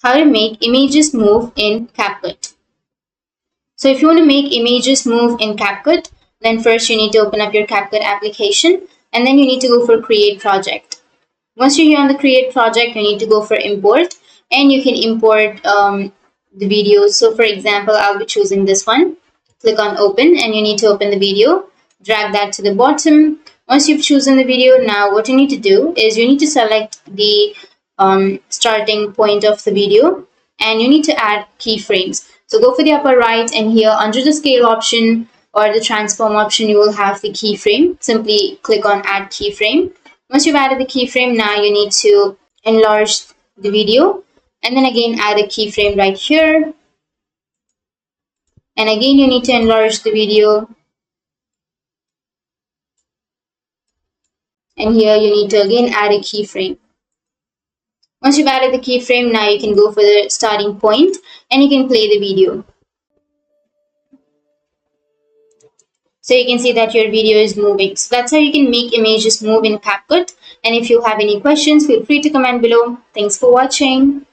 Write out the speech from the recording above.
how to make images move in CapCut. So if you want to make images move in CapCut, then first you need to open up your CapCut application and then you need to go for create project. Once you're here on the create project, you need to go for import and you can import the videos. So for example, I'll be choosing this one. Click on open and you need to open the video. Drag that to the bottom. Once you've chosen the video, now what you need to do is you need to select the starting point of the video and you need to add keyframes. So go for the upper right and here under the scale option or the transform option, you will have the keyframe. Simply click on add keyframe. Once you've added the keyframe, now you need to enlarge the video and then again add a keyframe right here. And again, you need to enlarge the video. And here you need to again add a keyframe. Once you've added the keyframe, now you can go for the starting point and you can play the video. So you can see that your video is moving. So that's how you can make images move in CapCut. And if you have any questions, feel free to comment below. Thanks for watching.